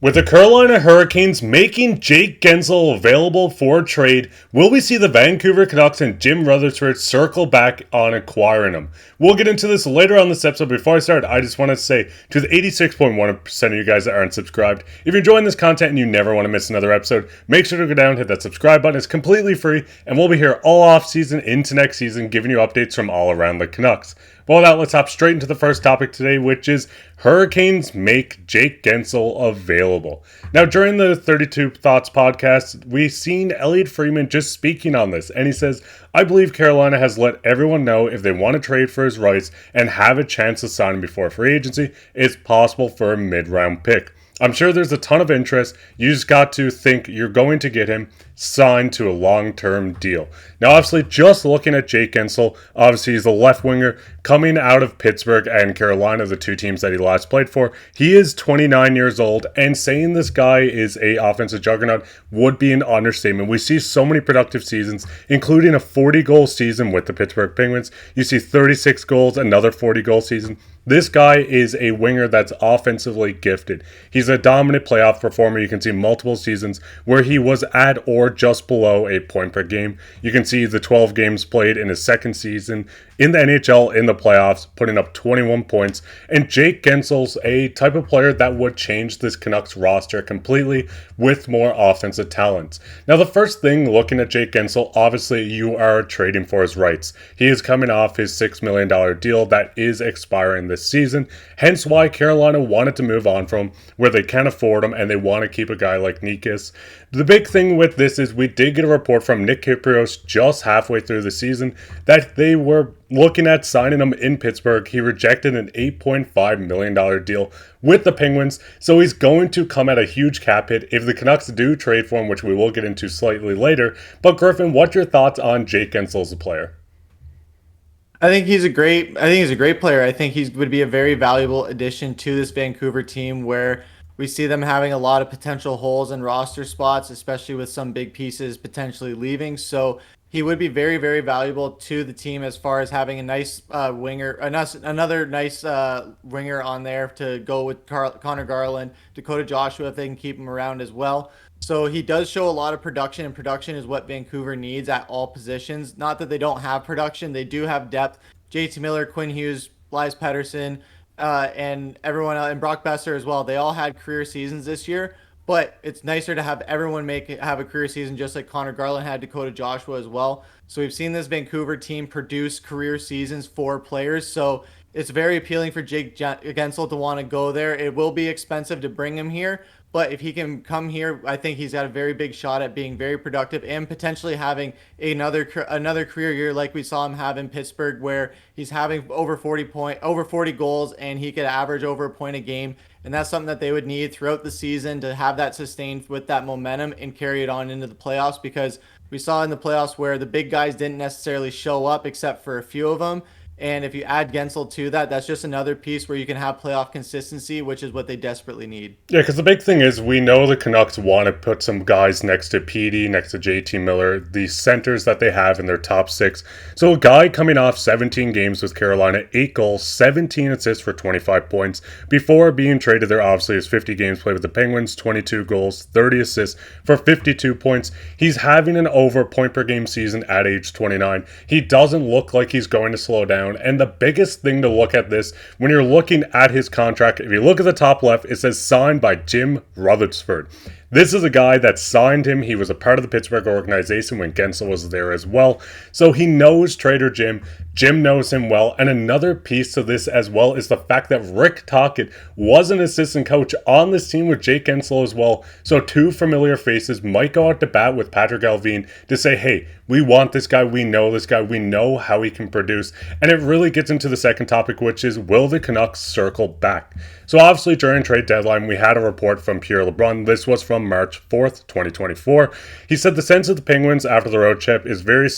With the Carolina Hurricanes making Jake Guentzel available for trade, will we see the Vancouver Canucks and Jim Rutherford circle back on acquiring him? We'll get into this later on this episode. Before I start, I just want to say to the 86.1% of you guys that aren't subscribed, if you're enjoying this content and you never want to miss another episode, make sure to go down and hit that subscribe button. It's completely free, and we'll be here all off season into next season giving you updates from all around the Canucks. Well, now let's hop straight into the first topic today, which is Hurricanes make Jake Guentzel available. Now, during the 32 Thoughts podcast, we've seen Elliotte Friedman just speaking on this, and he says, I believe Carolina has let everyone know if they want to trade for his rights and have a chance to sign him before free agency, it's possible for a mid-round pick. I'm sure there's a ton of interest. You just got to think you're going to get him signed to a long-term deal. Now, obviously, just looking at Jake Guentzel, obviously he's a left winger coming out of Pittsburgh and Carolina, the two teams that he last played for. He is 29 years old, and saying this guy is a offensive juggernaut would be an understatement. We see so many productive seasons, including a 40-goal season with the Pittsburgh Penguins. You see 36 goals, another 40-goal season. This guy is a winger that's offensively gifted. He's a dominant playoff performer. You can see multiple seasons where he was at or just below a point per game. You can see the 12 games played in his second season in the NHL in the playoffs, putting up 21 points. And Jake Guentzel's a type of player that would change this Canucks roster completely with more offensive talents. Now, the first thing looking at Jake Guentzel, obviously you are trading for his rights. He is coming off his $6 million deal that is expiring this season, hence why Carolina wanted to move on from him where they can afford him and they want to keep a guy like Nikas. The big thing with this is we did get a report from Nick Kypreos just halfway through the season that they were looking at signing him in Pittsburgh. He rejected an $8.5 million deal with the Penguins, so he's going to come at a huge cap hit if the Canucks do trade for him, which we will get into slightly later. But Griffen, what's your thoughts on Jake Guentzel as a player? I think he's a great player. I think he would be a very valuable addition to this Vancouver team where we see them having a lot of potential holes in roster spots, especially with some big pieces potentially leaving. So he would be very, very valuable to the team as far as having a nice winger, another nice winger on there to go with Connor Garland, Dakota Joshua, if they can keep him around as well. So he does show a lot of production, and production is what Vancouver needs at all positions. Not that they don't have production. They do have depth. JT Miller, Quinn Hughes, Elias Pettersson, and everyone else, and Brock Boeser as well. They all had career seasons this year, but it's nicer to have everyone have a career season just like Connor Garland had, Dakota Joshua as well. So we've seen this Vancouver team produce career seasons for players. So it's very appealing for Jake Guentzel to want to go there. It will be expensive to bring him here, but if he can come here, I think he's got a very big shot at being very productive and potentially having another career year like we saw him have in Pittsburgh, where he's having over 40 goals, and he could average over a point a game. And that's something that they would need throughout the season to have that sustained with that momentum and carry it on into the playoffs, because we saw in the playoffs where the big guys didn't necessarily show up except for a few of them. And if you add Guentzel to that, that's just another piece where you can have playoff consistency, which is what they desperately need. Yeah, because the big thing is we know the Canucks want to put some guys next to PD, next to JT Miller, the centers that they have in their top six. So a guy coming off 17 games with Carolina, 8 goals, 17 assists for 25 points. Before being traded there, obviously, his 50 games played with the Penguins, 22 goals, 30 assists for 52 points. He's having an over point per game season at age 29. He doesn't look like he's going to slow down. And the biggest thing to look at this, when you're looking at his contract, if you look at the top left, it says signed by Jim Rutherford. This is a guy that signed him. He was a part of the Pittsburgh organization when Guentzel was there as well. So he knows Trader Jim. Jim knows him well. And another piece to this as well is the fact that Rick Tocchet was an assistant coach on this team with Jake Guentzel as well. So two familiar faces might go out to bat with Patrik Allvin to say, hey, we want this guy. We know this guy. We know how he can produce. And it really gets into the second topic, which is, will the Canucks circle back? So obviously during trade deadline, we had a report from Pierre LeBrun. This was from March 4th, 2024. He said the sense of the Penguins after the road trip is very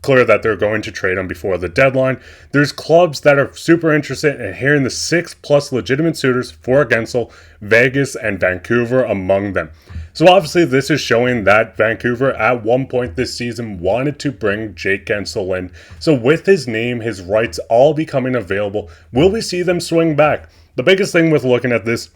clear that they're going to trade him before the deadline. There's clubs that are super interested in hearing the 6+ legitimate suitors for Guentzel, Vegas and Vancouver among them. So obviously this is showing that Vancouver at one point this season wanted to bring Jake Guentzel in. So with his name, his rights all becoming available, will we see them swing back? The biggest thing with looking at this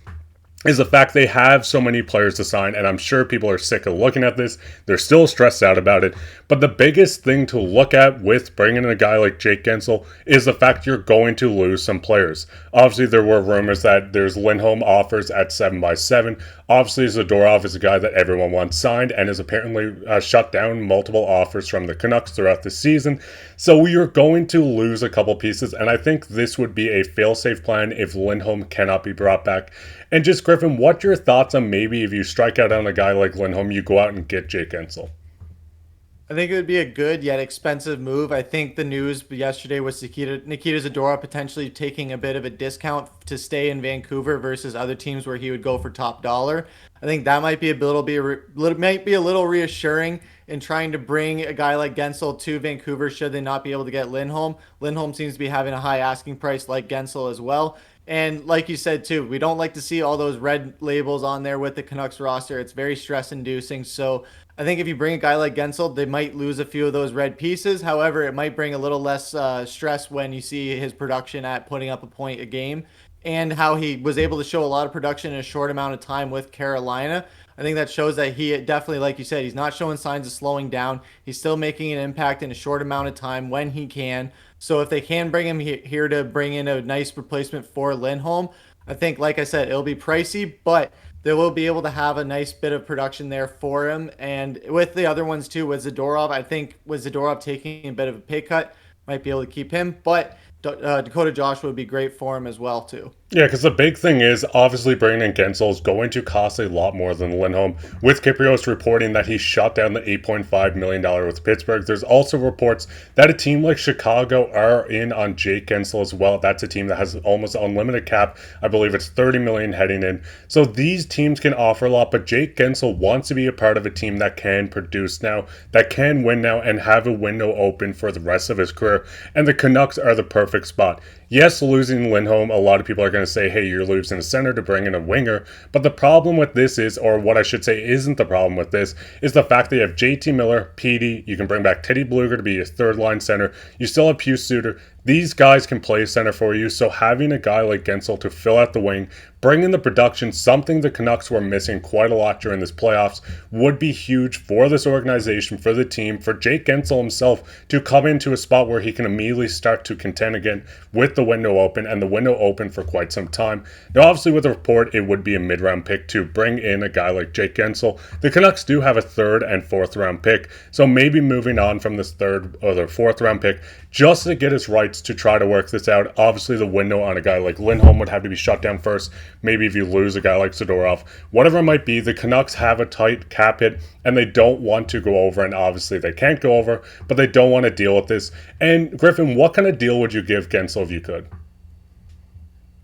is the fact they have so many players to sign, and I'm sure people are sick of looking at this. They're still stressed out about it. But the biggest thing to look at with bringing in a guy like Jake Guentzel is the fact you're going to lose some players. Obviously, there were rumors that there's Lindholm offers at 7x7. Obviously, Zadorov is a guy that everyone wants signed and has apparently shut down multiple offers from the Canucks throughout the season. So you're going to lose a couple pieces, and I think this would be a fail-safe plan if Lindholm cannot be brought back. And just, Griffin, what's your thoughts on maybe if you strike out on a guy like Lindholm, you go out and get Jake Guentzel? I think it would be a good yet expensive move. I think the news yesterday was Nikita Zadorov potentially taking a bit of a discount to stay in Vancouver versus other teams where he would go for top dollar. I think that might be a little reassuring in trying to bring a guy like Guentzel to Vancouver should they not be able to get Lindholm. Lindholm seems to be having a high asking price like Guentzel as well. And like you said too, we don't like to see all those red labels on there with the Canucks roster. It's very stress inducing. So I think if you bring a guy like Guentzel, they might lose a few of those red pieces. However, it might bring a little less stress when you see his production at putting up a point a game and how he was able to show a lot of production in a short amount of time with Carolina. I think that shows that he definitely, like you said, he's not showing signs of slowing down. He's still making an impact in a short amount of time when he can. So if they can bring him here to bring in a nice replacement for Lindholm, I think, like I said, it'll be pricey, but they will be able to have a nice bit of production there for him. And with the other ones too, with Zadorov, I think with Zadorov taking a bit of a pay cut, might be able to keep him. But Dakota Joshua would be great for him as well too. Yeah, because the big thing is obviously bringing in Guentzel is going to cost a lot more than Lindholm. With Kyprios reporting that he shot down the $8.5 million with Pittsburgh, there's also reports that a team like Chicago are in on Jake Guentzel as well. That's a team that has almost unlimited cap. I believe it's $30 million heading in. So these teams can offer a lot, but Jake Guentzel wants to be a part of a team that can produce now, that can win now, and have a window open for the rest of his career. And the Canucks are the perfect spot. Yes, losing Lindholm, a lot of people are going to say, hey, you're losing a center to bring in a winger. But the problem with this is, or what I should say isn't the problem with this, is the fact that you have JT Miller, Petey, you can bring back Teddy Bluger to be a third-line center. You still have Pius Suter. These guys can play center for you, so having a guy like Guentzel to fill out the wing, bring in the production, something the Canucks were missing quite a lot during this playoffs, would be huge for this organization, for the team, for Jake Guentzel himself to come into a spot where he can immediately start to contend again with the window open, and the window open for quite some time. Now, obviously, with the report, it would be a mid-round pick to bring in a guy like Jake Guentzel. The Canucks do have a third and fourth round pick, so maybe moving on from this third or the fourth round pick just to get his rights to try to work this out. Obviously, the window on a guy like Lindholm would have to be shut down first. Maybe if you lose a guy like Zadorov, whatever it might be, the Canucks have a tight cap hit and they don't want to go over, and obviously they can't go over, but they don't want to deal with this. And Griffin, what kind of deal would you give Guentzel if you could?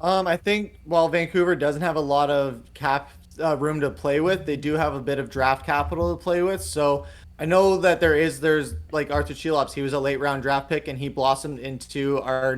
I think while Vancouver doesn't have a lot of cap room to play with, they do have a bit of draft capital to play with. So I know that there's like Arthur Chelops. He was a late round draft pick and he blossomed into our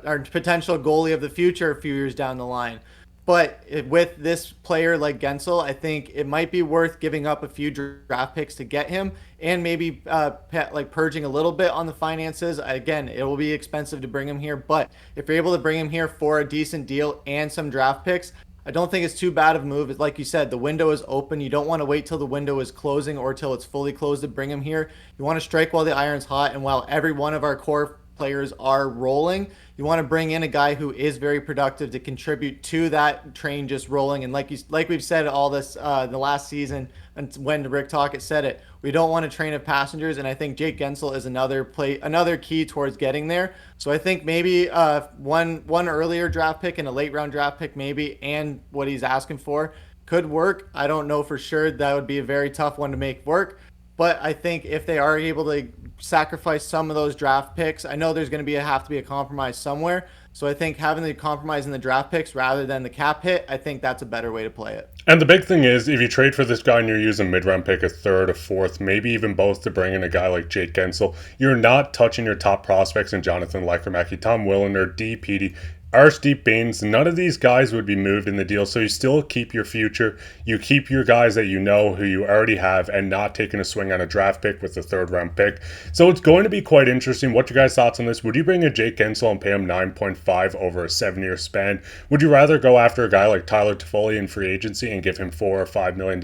our potential goalie of the future a few years down the line. But with this player like Guentzel, I think it might be worth giving up a few draft picks to get him, and maybe like purging a little bit on the finances. Again, it will be expensive to bring him here, but if you're able to bring him here for a decent deal and some draft picks, I don't think it's too bad of a move. Like you said, the window is open. You don't want to wait till the window is closing or till it's fully closed to bring him here. You want to strike while the iron's hot, and while every one of our core players are rolling, you want to bring in a guy who is very productive to contribute to that train just rolling. And like we've said all this the last season, and when Rick Tocchet said it, we don't want a train of passengers. And I think Jake Guentzel is another key towards getting there. So I think maybe one earlier draft pick and a late round draft pick maybe, and what he's asking for could work. I don't know for sure. That would be a very tough one to make work. But I think if they are able to sacrifice some of those draft picks, I know there's going to have to be a compromise somewhere. So I think having the compromise in the draft picks rather than the cap hit, I think that's a better way to play it. And the big thing is, if you trade for this guy and you're using a mid-round pick, a third, a fourth, maybe even both to bring in a guy like Jake Guentzel, you're not touching your top prospects in Jonathan Lekermacki, Tom Willender, D. Petey. Arshdeep Bains, none of these guys would be moved in the deal, so you still keep your future. You keep your guys that you know who you already have and not taking a swing on a draft pick with the third round pick. So it's going to be quite interesting. What your guys' thoughts on this? Would you bring a Jake Guentzel and pay him 9.5 over a 7-year span? Would you rather go after a guy like Tyler Toffoli in free agency and give him $4 or $5 million?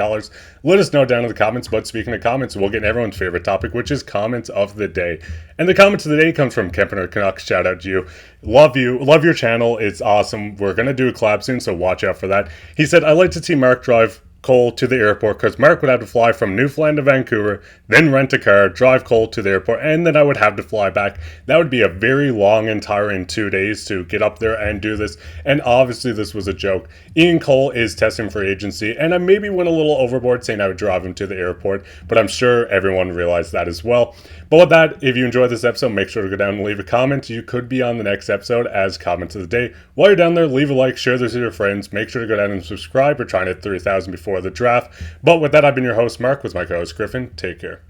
Let us know down in the comments. But speaking of comments, we'll get everyone's favorite topic, which is comments of the day. And the comments of the day comes from Kempener Canucks. Shout out to you. Love your channel. It's awesome. We're going to do a collab soon, so watch out for that. He said, I'd like to see Mark drive Cole to the airport because Mark would have to fly from Newfoundland to Vancouver, then rent a car, drive Cole to the airport, and then I would have to fly back. That would be a very long and tiring 2 days to get up there and do this. And obviously this was a joke. Ian Cole is testing for agency, and I maybe went a little overboard saying I would drive him to the airport, but I'm sure everyone realized that as well. But with that, if you enjoyed this episode, make sure to go down and leave a comment. You could be on the next episode as comments of the day. While you're down there, leave a like, share this with your friends. Make sure to go down and subscribe. We're trying to hit 3,000 before the draft. But with that, I've been your host, Mark, with my co-host, Griffin. Take care.